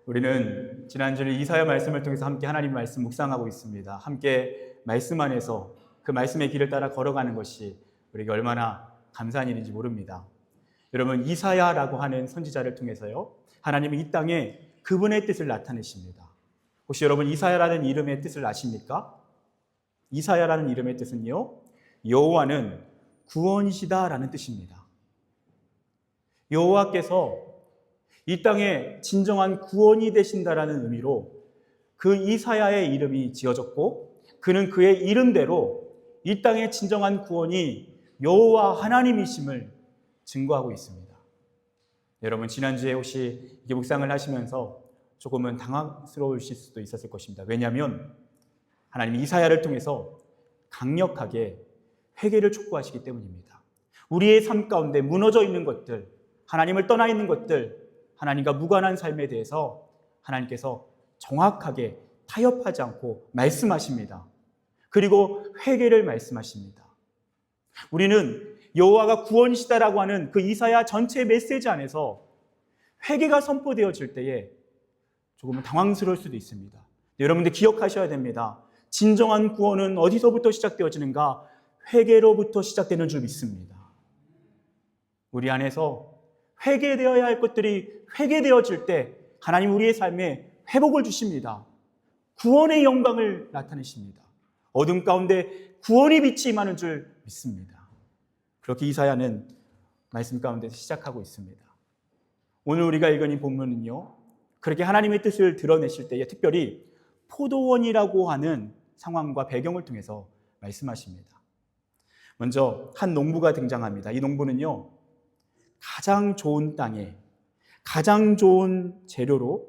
우리는 지난주에 이사야 말씀을 통해서 함께 하나님 말씀 묵상하고 있습니다. 함께 말씀 안에서 그 말씀의 길을 따라 걸어가는 것이 우리에게 얼마나 감사한 일인지 모릅니다. 여러분, 이사야라고 하는 선지자를 통해서요, 하나님은 이 땅에 그분의 뜻을 나타내십니다. 혹시 여러분 이사야라는 이름의 뜻을 아십니까? 이사야라는 이름의 뜻은요, 여호와는 구원이시다라는 뜻입니다. 여호와께서 이 땅에 진정한 구원이 되신다라는 의미로 그 이사야의 이름이 지어졌고, 그는 그의 이름대로 이 땅의 진정한 구원이 여호와 하나님이심을 증거하고 있습니다. 여러분, 지난주에 혹시 이게 묵상을 하시면서 조금은 당황스러우실 수도 있었을 것입니다. 왜냐하면 하나님이 이사야를 통해서 강력하게 회개를 촉구하시기 때문입니다. 우리의 삶 가운데 무너져 있는 것들, 하나님을 떠나 있는 것들, 하나님과 무관한 삶에 대해서 하나님께서 정확하게 타협하지 않고 말씀하십니다. 그리고 회개를 말씀하십니다. 우리는 여호와가 구원이시다라고 하는 그 이사야 전체 메시지 안에서 회개가 선포되어질 때에 조금은 당황스러울 수도 있습니다. 여러분들 기억하셔야 됩니다. 진정한 구원은 어디서부터 시작되어지는가? 회개로부터 시작되는 줄 믿습니다. 우리 안에서 회개되어야 할 것들이 회개되어질 때 하나님 우리의 삶에 회복을 주십니다. 구원의 영광을 나타내십니다. 어둠 가운데 구원의 빛이 임하는 줄 믿습니다. 그렇게 이사야는 말씀 가운데서 시작하고 있습니다. 오늘 우리가 읽은 이 본문은요, 그렇게 하나님의 뜻을 드러내실 때에 특별히 포도원이라고 하는 상황과 배경을 통해서 말씀하십니다. 먼저 한 농부가 등장합니다. 이 농부는요, 가장 좋은 땅에 가장 좋은 재료로,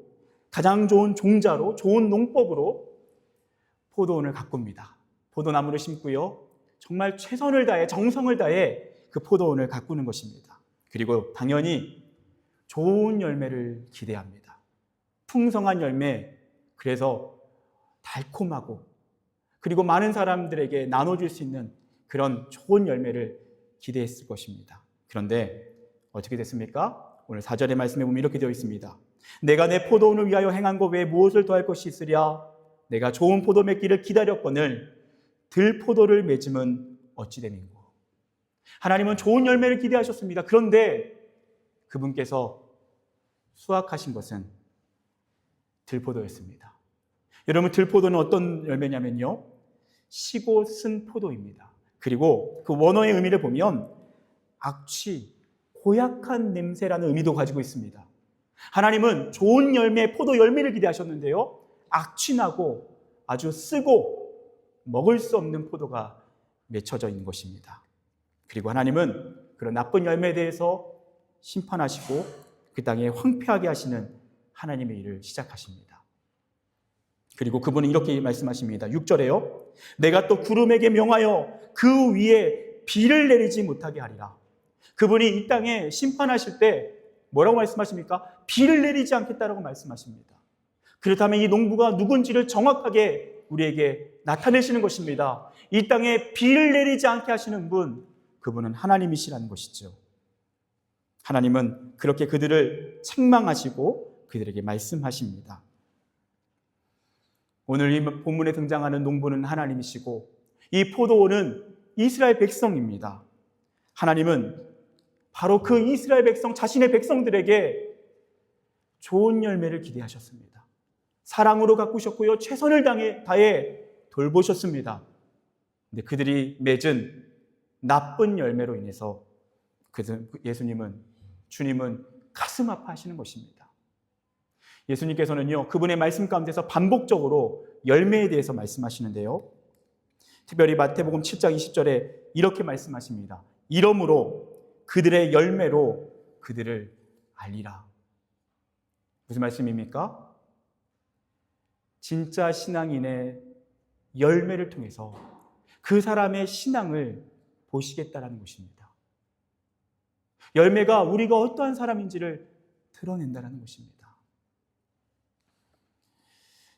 가장 좋은 종자로, 좋은 농법으로 포도원을 가꿉니다. 포도나무를 심고요, 정말 최선을 다해, 정성을 다해 그 포도원을 가꾸는 것입니다. 그리고 당연히 좋은 열매를 기대합니다. 풍성한 열매, 그래서 달콤하고 그리고 많은 사람들에게 나눠줄 수 있는 그런 좋은 열매를 기대했을 것입니다. 그런데 어떻게 됐습니까? 오늘 4절의 말씀에 보면 이렇게 되어 있습니다. 내가 내 포도원을 위하여 행한 것 외에 무엇을 더할 것이 있으랴? 내가 좋은 포도 맺기를 기다렸거늘 들포도를 맺음은 어찌 됨인고. 하나님은 좋은 열매를 기대하셨습니다. 그런데 그분께서 수확하신 것은 들포도였습니다. 여러분, 들포도는 어떤 열매냐면요, 시고 쓴 포도입니다. 그리고 그 원어의 의미를 보면 악취, 고약한 냄새라는 의미도 가지고 있습니다. 하나님은 좋은 열매, 포도 열매를 기대하셨는데요, 악취나고 아주 쓰고 먹을 수 없는 포도가 맺혀져 있는 것입니다. 그리고 하나님은 그런 나쁜 열매에 대해서 심판하시고 그 땅에 황폐하게 하시는 하나님의 일을 시작하십니다. 그리고 그분은 이렇게 말씀하십니다. 6절에요. 내가 또 구름에게 명하여 그 위에 비를 내리지 못하게 하리라. 그분이 이 땅에 심판하실 때 뭐라고 말씀하십니까? 비를 내리지 않겠다라고 말씀하십니다. 그렇다면 이 농부가 누군지를 정확하게 우리에게 나타내시는 것입니다. 이 땅에 비를 내리지 않게 하시는 분, 그분은 하나님이시라는 것이죠. 하나님은 그렇게 그들을 책망하시고 그들에게 말씀하십니다. 오늘 이 본문에 등장하는 농부는 하나님이시고 이 포도원은 이스라엘 백성입니다. 하나님은 바로 그 이스라엘 백성, 자신의 백성들에게 좋은 열매를 기대하셨습니다. 사랑으로 가꾸셨고요, 최선을 다해 돌보셨습니다. 근데 그들이 맺은 나쁜 열매로 인해서 주님은 가슴 아파하시는 것입니다. 예수님께서는요, 그분의 말씀 가운데서 반복적으로 열매에 대해서 말씀하시는데요, 특별히 마태복음 7장 20절에 이렇게 말씀하십니다. 이러므로 그들의 열매로 그들을 알리라. 무슨 말씀입니까? 진짜 신앙인의 열매를 통해서 그 사람의 신앙을 보시겠다라는 것입니다. 열매가 우리가 어떠한 사람인지를 드러낸다는 것입니다.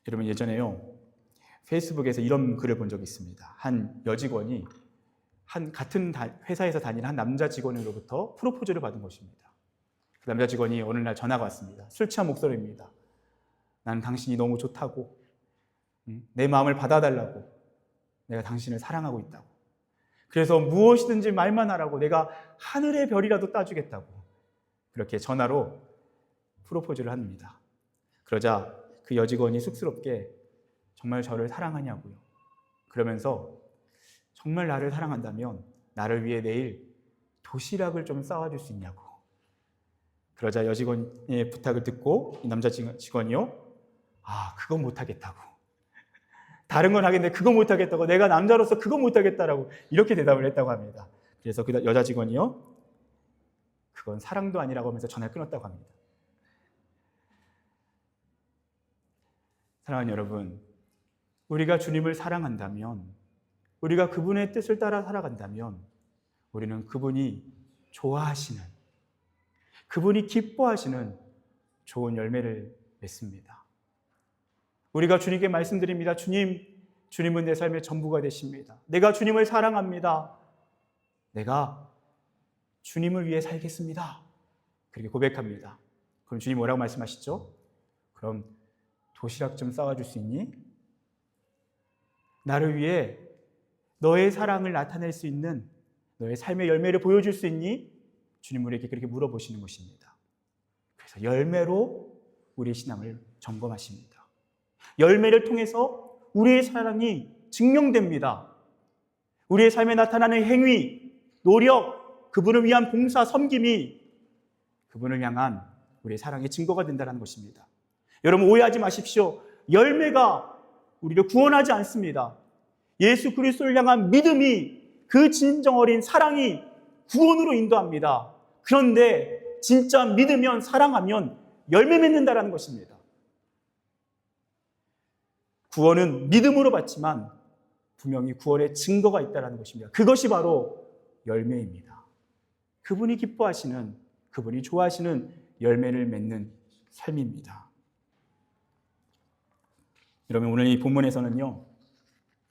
여러분, 예전에요, 페이스북에서 이런 글을 본 적이 있습니다. 한 여직원이 같은 회사에서 다니는 한 남자 직원으로부터 프로포즈를 받은 것입니다. 그 남자 직원이 어느 날 전화가 왔습니다. 술 취한 목소리입니다. 나는 당신이 너무 좋다고, 내 마음을 받아달라고, 내가 당신을 사랑하고 있다고, 그래서 무엇이든지 말만 하라고, 내가 하늘의 별이라도 따주겠다고 그렇게 전화로 프로포즈를 합니다. 그러자 그 여직원이 쑥스럽게 정말 저를 사랑하냐고요. 그러면서 정말 나를 사랑한다면 나를 위해 내일 도시락을 좀 싸워줄 수 있냐고. 그러자 여직원의 부탁을 듣고 이 남자 직원이요, 그건 못하겠다고, 다른 건 하겠는데 그건 못하겠다고, 내가 남자로서 그건 못하겠다라고 이렇게 대답을 했다고 합니다. 그래서 그 여자 직원이요, 그건 사랑도 아니라고 하면서 전화를 끊었다고 합니다. 사랑하는 여러분, 우리가 주님을 사랑한다면, 우리가 그분의 뜻을 따라 살아간다면 우리는 그분이 좋아하시는, 그분이 기뻐하시는 좋은 열매를 맺습니다. 우리가 주님께 말씀드립니다. 주님은 내 삶의 전부가 되십니다. 내가 주님을 사랑합니다. 내가 주님을 위해 살겠습니다. 그렇게 고백합니다. 그럼 주님 뭐라고 말씀하시죠? 그럼 도시락 좀 싸워줄 수 있니? 나를 위해 너의 사랑을 나타낼 수 있는 너의 삶의 열매를 보여줄 수 있니? 주님 우리에게 그렇게 물어보시는 것입니다. 그래서 열매로 우리의 신앙을 점검하십니다. 열매를 통해서 우리의 사랑이 증명됩니다. 우리의 삶에 나타나는 행위, 노력, 그분을 위한 봉사, 섬김이 그분을 향한 우리의 사랑의 증거가 된다는 것입니다. 여러분 오해하지 마십시오. 열매가 우리를 구원하지 않습니다. 예수 그리스도를 향한 믿음이, 그 진정 어린 사랑이 구원으로 인도합니다. 그런데 진짜 믿으면, 사랑하면 열매 맺는다는 것입니다. 구원은 믿음으로 받지만 분명히 구원의 증거가 있다는 것입니다. 그것이 바로 열매입니다. 그분이 기뻐하시는, 그분이 좋아하시는 열매를 맺는 삶입니다. 여러분 오늘 이 본문에서는요,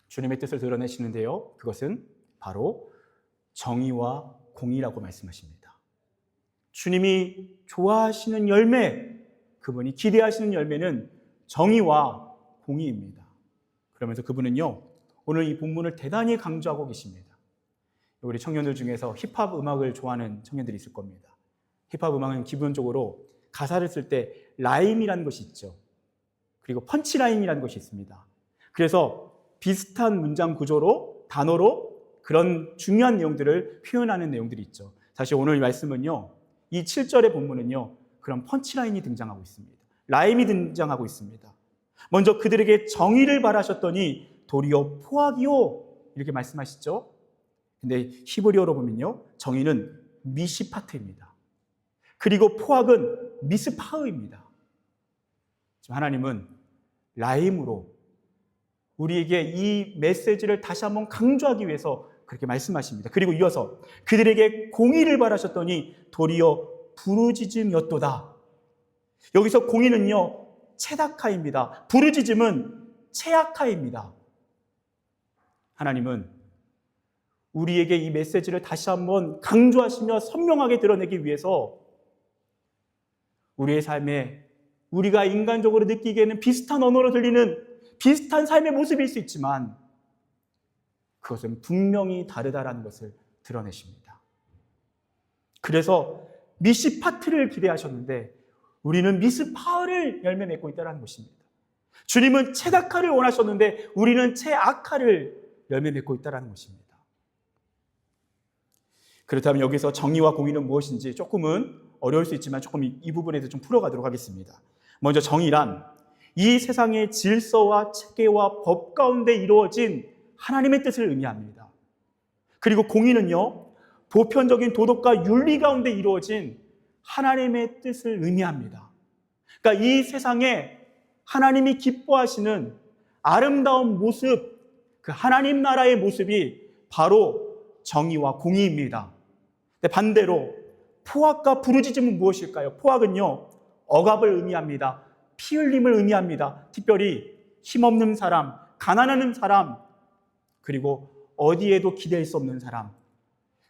주님의 뜻을 드러내시는데요, 그것은 바로 정의와 공의라고 말씀하십니다. 주님이 좋아하시는 열매, 그분이 기대하시는 열매는 정의와 공의입니다. 그러면서 그분은요, 오늘 이 본문을 대단히 강조하고 계십니다. 우리 청년들 중에서 힙합 음악을 좋아하는 청년들이 있을 겁니다. 힙합 음악은 기본적으로 가사를 쓸 때 라임이라는 것이 있죠. 그리고 펀치라인이라는 것이 있습니다. 그래서 비슷한 문장 구조로, 단어로 그런 중요한 내용들을 표현하는 내용들이 있죠. 사실 오늘 이 말씀은요, 이 7절의 본문은요, 그런 펀치라인이 등장하고 있습니다. 라임이 등장하고 있습니다. 먼저 그들에게 정의를 바라셨더니 도리어 포악이요, 이렇게 말씀하시죠. 근데 히브리어로 보면요, 정의는 미시파트입니다. 그리고 포악은 미스파흐입니다. 지금 하나님은 라임으로 우리에게 이 메시지를 다시 한번 강조하기 위해서 그렇게 말씀하십니다. 그리고 이어서 그들에게 공의를 바라셨더니 도리어 부르짖음이었도다. 여기서 공의는요, 체다카입니다. 부르짖음은 체아카입니다. 하나님은 우리에게 이 메시지를 다시 한번 강조하시며 선명하게 드러내기 위해서 우리의 삶에 우리가 인간적으로 느끼기에는 비슷한 언어로 들리는 비슷한 삶의 모습일 수 있지만 그것은 분명히 다르다라는 것을 드러내십니다. 그래서 미시파트를 기대하셨는데 우리는 미스파흐를 열매 맺고 있다는 것입니다. 주님은 체다카를 원하셨는데 우리는 체아카를 열매 맺고 있다는 것입니다. 그렇다면 여기서 정의와 공의는 무엇인지 조금은 어려울 수 있지만 조금 이 부분에서 좀 풀어가도록 하겠습니다. 먼저 정의란 이 세상의 질서와 체계와 법 가운데 이루어진 하나님의 뜻을 의미합니다. 그리고 공의는요, 보편적인 도덕과 윤리 가운데 이루어진 하나님의 뜻을 의미합니다. 그러니까 이 세상에 하나님이 기뻐하시는 아름다운 모습, 그 하나님 나라의 모습이 바로 정의와 공의입니다. 근데 반대로 포악과 부르짖음은 무엇일까요? 포악은요, 억압을 의미합니다. 피 흘림을 의미합니다. 특별히 힘없는 사람, 가난한 사람, 그리고 어디에도 기댈 수 없는 사람,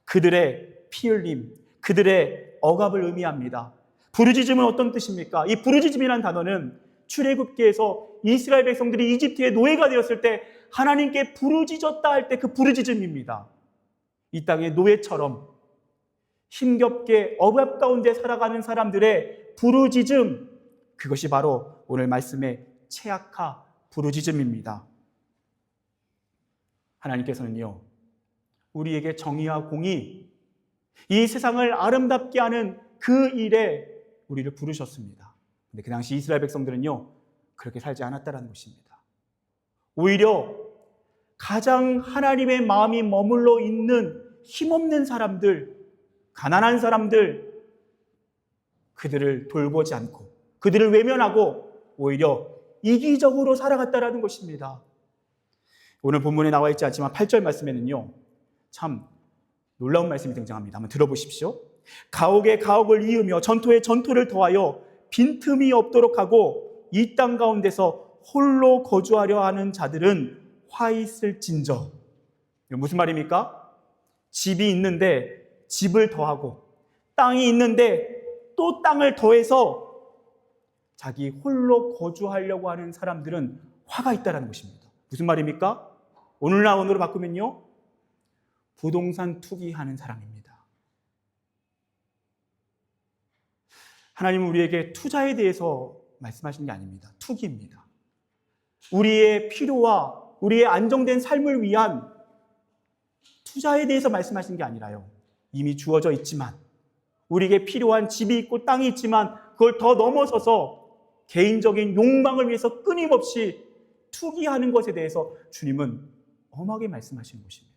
그들의 피 흘림, 그들의 억압을 의미합니다. 부르짖음은 어떤 뜻입니까? 이 부르짖음이라는 단어는 출애굽기에서 이스라엘 백성들이 이집트의 노예가 되었을 때 하나님께 부르짖었다 할 때 그 부르짖음입니다. 이 땅의 노예처럼 힘겹게 억압 가운데 살아가는 사람들의 부르짖음, 그것이 바로 오늘 말씀의 체아카 부르짖음입니다. 하나님께서는요, 우리에게 정의와 공의, 이 세상을 아름답게 하는 그 일에 우리를 부르셨습니다. 근데 그 당시 이스라엘 백성들은요, 그렇게 살지 않았다는 것입니다. 오히려 가장 하나님의 마음이 머물러 있는 힘없는 사람들, 가난한 사람들, 그들을 돌보지 않고 그들을 외면하고 오히려 이기적으로 살아갔다는 것입니다. 오늘 본문에 나와 있지 않지만 8절 말씀에는요, 참 놀라운 말씀이 등장합니다. 한번 들어보십시오. 가옥에 가옥을 이으며 전토에 전토를 더하여 빈틈이 없도록 하고 이 땅 가운데서 홀로 거주하려 하는 자들은 화 있을진저. 무슨 말입니까? 집이 있는데 집을 더하고 땅이 있는데 또 땅을 더해서 자기 홀로 거주하려고 하는 사람들은 화가 있다는 것입니다. 무슨 말입니까? 오늘날로 바꾸면요, 부동산 투기하는 사람입니다. 하나님은 우리에게 투자에 대해서 말씀하신 게 아닙니다. 투기입니다. 우리의 필요와 우리의 안정된 삶을 위한 투자에 대해서 말씀하신 게 아니라요, 이미 주어져 있지만 우리에게 필요한 집이 있고 땅이 있지만 그걸 더 넘어서서 개인적인 욕망을 위해서 끊임없이 투기하는 것에 대해서 주님은 엄하게 말씀하시는 것입니다.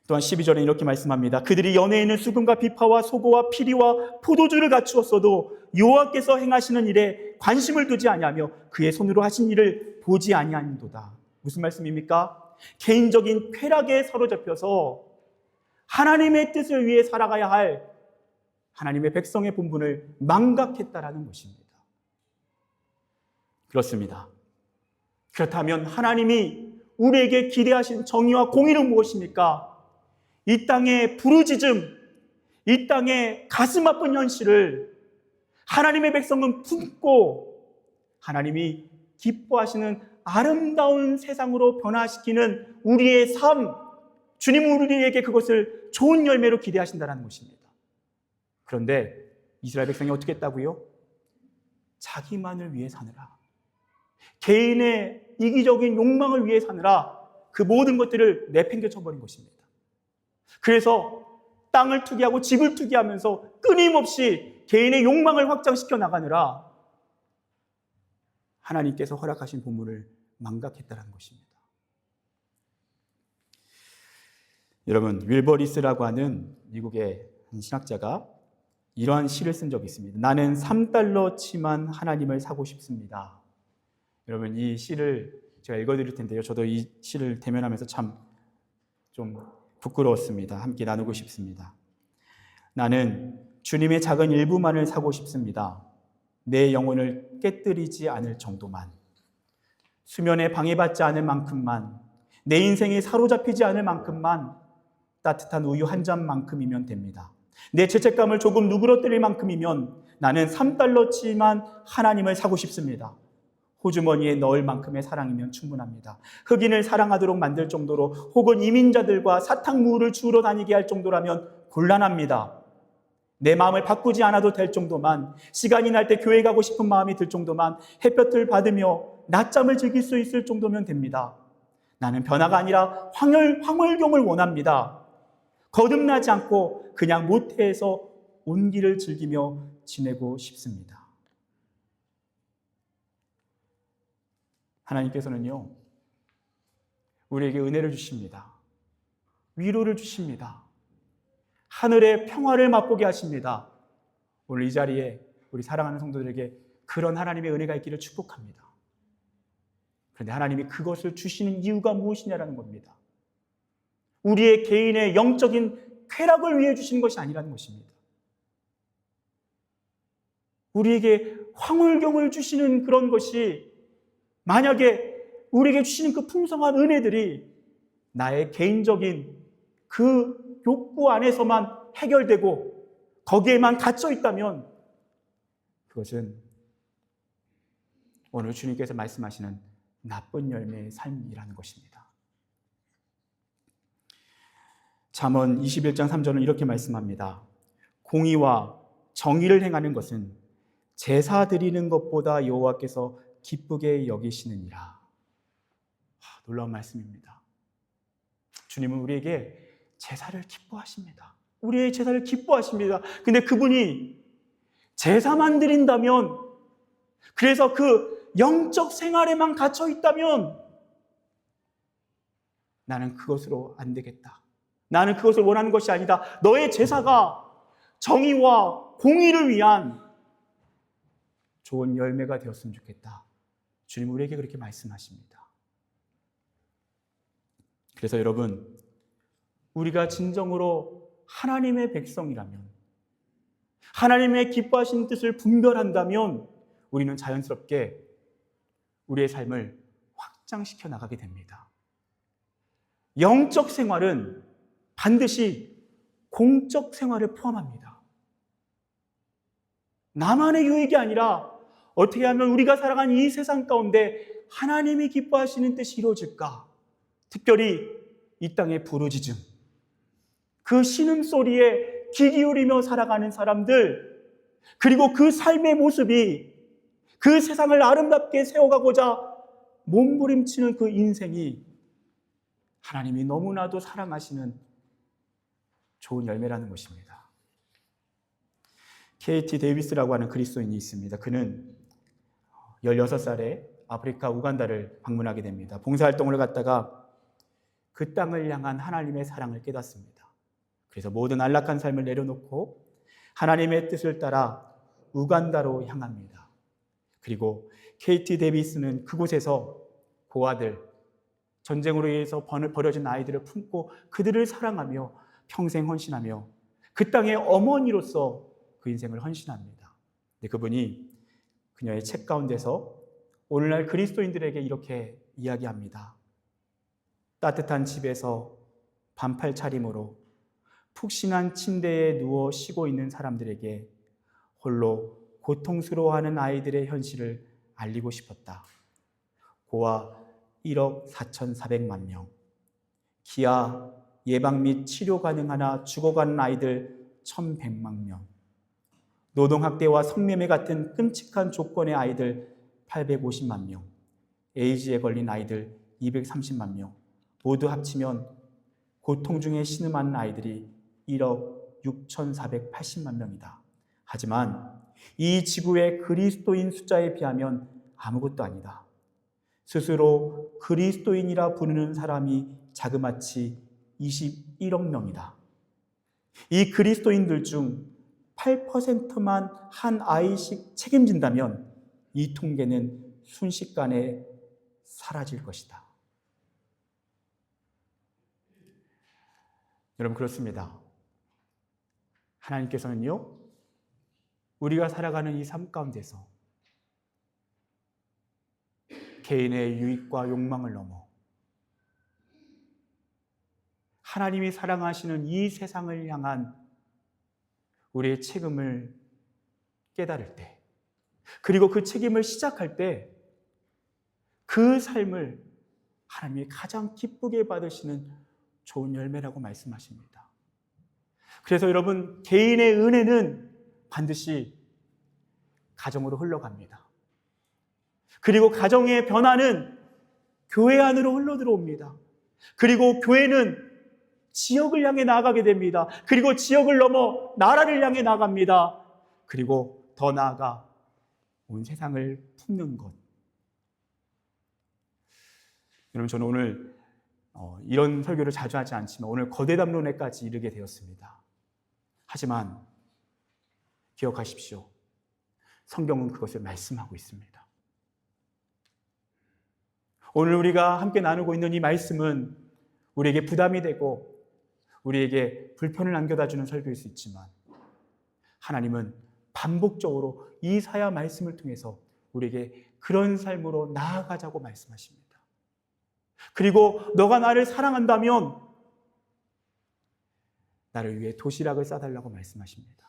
또한 12절에 이렇게 말씀합니다. 그들이 연회에는 수금과 비파와 소고와 피리와 포도주를 갖추었어도 여호와께서 행하시는 일에 관심을 두지 아니하며 그의 손으로 하신 일을 보지 아니하는도다. 무슨 말씀입니까? 개인적인 쾌락에 사로잡혀서 하나님의 뜻을 위해 살아가야 할 하나님의 백성의 본분을 망각했다라는 것입니다. 그렇습니다. 그렇다면 하나님이 우리에게 기대하신 정의와 공의는 무엇입니까? 이 땅의 부르짖음, 이 땅의 가슴 아픈 현실을 하나님의 백성은 품고 하나님이 기뻐하시는 아름다운 세상으로 변화시키는 우리의 삶, 주님은 우리에게 그것을 좋은 열매로 기대하신다는 것입니다. 그런데 이스라엘 백성이 어떻게 했다고요? 자기만을 위해 사느라, 개인의 이기적인 욕망을 위해 사느라 그 모든 것들을 내팽개쳐버린 것입니다. 그래서 땅을 투기하고 집을 투기하면서 끊임없이 개인의 욕망을 확장시켜 나가느라 하나님께서 허락하신 본문을 망각했다는 것입니다. 여러분, 윌버리스라고 하는 미국의 한 신학자가 이러한 시를 쓴 적이 있습니다. 나는 3달러치만 하나님을 사고 싶습니다. 여러분, 이 시를 제가 읽어드릴 텐데요, 저도 이 시를 대면하면서 참 좀 부끄러웠습니다. 함께 나누고 싶습니다. 나는 주님의 작은 일부만을 사고 싶습니다. 내 영혼을 깨뜨리지 않을 정도만, 수면에 방해받지 않을 만큼만, 내 인생에 사로잡히지 않을 만큼만, 따뜻한 우유 한 잔만큼이면 됩니다. 내 죄책감을 조금 누그러뜨릴 만큼이면 나는 3달러치만 하나님을 사고 싶습니다. 호주머니에 넣을 만큼의 사랑이면 충분합니다. 흑인을 사랑하도록 만들 정도로, 혹은 이민자들과 사탕무를 주우러 다니게 할 정도라면 곤란합니다. 내 마음을 바꾸지 않아도 될 정도만, 시간이 날 때 교회 가고 싶은 마음이 들 정도만, 햇볕을 받으며 낮잠을 즐길 수 있을 정도면 됩니다. 나는 변화가 아니라 황홀경을 원합니다. 거듭나지 않고 그냥 모태에서 온기를 즐기며 지내고 싶습니다. 하나님께서는요, 우리에게 은혜를 주십니다. 위로를 주십니다. 하늘의 평화를 맛보게 하십니다. 오늘 이 자리에 우리 사랑하는 성도들에게 그런 하나님의 은혜가 있기를 축복합니다. 그런데 하나님이 그것을 주시는 이유가 무엇이냐라는 겁니다. 우리의 개인의 영적인 쾌락을 위해 주시는 것이 아니라는 것입니다. 우리에게 황홀경을 주시는 그런 것이, 만약에 우리에게 주시는 그 풍성한 은혜들이 나의 개인적인 그 욕구 안에서만 해결되고 거기에만 갇혀 있다면 그것은 오늘 주님께서 말씀하시는 나쁜 열매의 삶이라는 것입니다. 잠언 21장 3절은 이렇게 말씀합니다. 공의와 정의를 행하는 것은 제사 드리는 것보다 여호와께서 기쁘게 여기시느니라. 놀라운 말씀입니다. 주님은 우리에게 제사를 기뻐하십니다. 우리의 제사를 기뻐하십니다. 근데 그분이 제사만 드린다면, 그래서 그 영적 생활에만 갇혀 있다면 나는 그것으로 안 되겠다. 나는 그것을 원하는 것이 아니다. 너의 제사가 정의와 공의를 위한 좋은 열매가 되었으면 좋겠다. 주님 우리에게 그렇게 말씀하십니다. 그래서 여러분, 우리가 진정으로 하나님의 백성이라면, 하나님의 기뻐하시는 뜻을 분별한다면 우리는 자연스럽게 우리의 삶을 확장시켜 나가게 됩니다. 영적 생활은 반드시 공적 생활을 포함합니다. 나만의 유익이 아니라 어떻게 하면 우리가 살아가는 이 세상 가운데 하나님이 기뻐하시는 뜻이 이루어질까? 특별히 이 땅의 부르짖음, 그 신음소리에 귀 기울이며 살아가는 사람들, 그리고 그 삶의 모습이 그 세상을 아름답게 세워가고자 몸부림치는 그 인생이 하나님이 너무나도 사랑하시는 좋은 열매라는 것입니다. KT 데이비스라고 하는 그리스도인이 있습니다. 그는 16살에 아프리카 우간다를 방문하게 됩니다. 봉사활동을 갔다가 그 땅을 향한 하나님의 사랑을 깨닫습니다. 그래서 모든 안락한 삶을 내려놓고 하나님의 뜻을 따라 우간다로 향합니다. 그리고 KT 데이비스는 그곳에서 고아들, 전쟁으로 인해서 버려진 아이들을 품고 그들을 사랑하며 평생 헌신하며 그 땅의 어머니로서 그 인생을 헌신합니다. 근데 그분이 그녀의 책 가운데서 오늘날 그리스도인들에게 이렇게 이야기합니다. 따뜻한 집에서 반팔 차림으로 푹신한 침대에 누워 쉬고 있는 사람들에게 홀로 고통스러워하는 아이들의 현실을 알리고 싶었다. 고아 1억 4,400만 명, 기아, 예방 및 치료 가능하나 죽어가는 아이들 1,100만 명, 노동학대와 성매매 같은 끔찍한 조건의 아이들 850만 명, 에이즈에 걸린 아이들 230만 명, 모두 합치면 고통 중에 신음하는 아이들이 1억 6,480만 명이다. 하지만 이 지구의 그리스도인 숫자에 비하면 아무것도 아니다. 스스로 그리스도인이라 부르는 사람이 자그마치 21억 명이다. 이 그리스도인들 중 8%만 한 아이씩 책임진다면 이 통계는 순식간에 사라질 것이다. 여러분, 그렇습니다. 하나님께서는요, 우리가 살아가는 이 삶 가운데서 개인의 유익과 욕망을 넘어 하나님이 사랑하시는 이 세상을 향한 우리의 책임을 깨달을 때, 그리고 그 책임을 시작할 때 그 삶을 하나님이 가장 기쁘게 받으시는 좋은 열매라고 말씀하십니다. 그래서 여러분, 개인의 은혜는 반드시 가정으로 흘러갑니다. 그리고 가정의 변화는 교회 안으로 흘러들어옵니다. 그리고 교회는 지역을 향해 나아가게 됩니다. 그리고 지역을 넘어 나라를 향해 나갑니다. 그리고 더 나아가 온 세상을 품는 것. 여러분, 저는 오늘 이런 설교를 자주 하지 않지만 오늘 거대담론회까지 이르게 되었습니다. 하지만 기억하십시오. 성경은 그것을 말씀하고 있습니다. 오늘 우리가 함께 나누고 있는 이 말씀은 우리에게 부담이 되고 우리에게 불편을 안겨다 주는 설교일 수 있지만 하나님은 반복적으로 이사야 말씀을 통해서 우리에게 그런 삶으로 나아가자고 말씀하십니다. 그리고 너가 나를 사랑한다면 나를 위해 도시락을 싸달라고 말씀하십니다.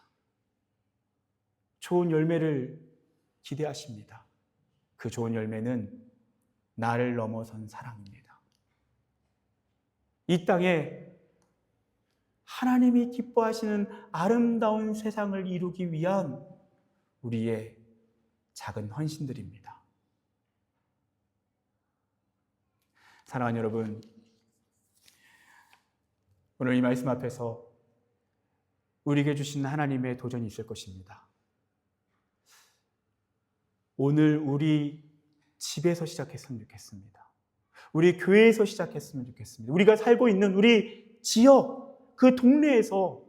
좋은 열매를 기대하십니다. 그 좋은 열매는 나를 넘어선 사랑입니다. 이 땅에 하나님이 기뻐하시는 아름다운 세상을 이루기 위한 우리의 작은 헌신들입니다. 사랑하는 여러분, 오늘 이 말씀 앞에서 우리에게 주신 하나님의 도전이 있을 것입니다. 오늘 우리 집에서 시작했으면 좋겠습니다. 우리 교회에서 시작했으면 좋겠습니다. 우리가 살고 있는 우리 지역, 그 동네에서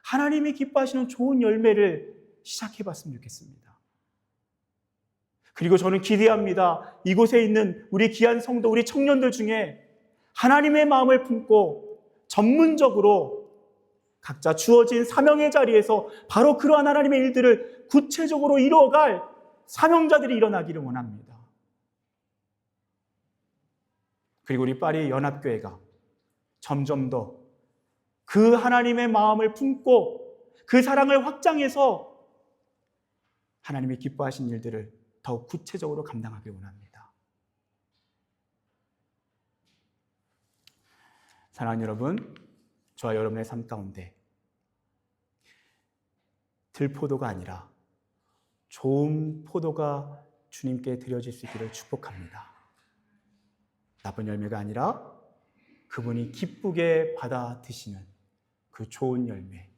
하나님이 기뻐하시는 좋은 열매를 시작해봤으면 좋겠습니다. 그리고 저는 기대합니다. 이곳에 있는 우리 귀한 성도, 우리 청년들 중에 하나님의 마음을 품고 전문적으로 각자 주어진 사명의 자리에서 바로 그러한 하나님의 일들을 구체적으로 이루어갈 사명자들이 일어나기를 원합니다. 그리고 우리 파리 연합교회가 점점 더 그 하나님의 마음을 품고 그 사랑을 확장해서 하나님이 기뻐하신 일들을 더욱 구체적으로 감당하길 원합니다. 사랑하는 여러분, 저와 여러분의 삶 가운데 들포도가 아니라 좋은 포도가 주님께 드려질 수 있기를 축복합니다. 나쁜 열매가 아니라 그분이 기쁘게 받아 드시는 그 좋은 열매,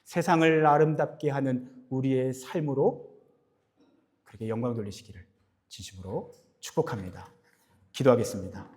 세상을 아름답게 하는 우리의 삶으로 그렇게 영광 돌리시기를 진심으로 축복합니다. 기도하겠습니다.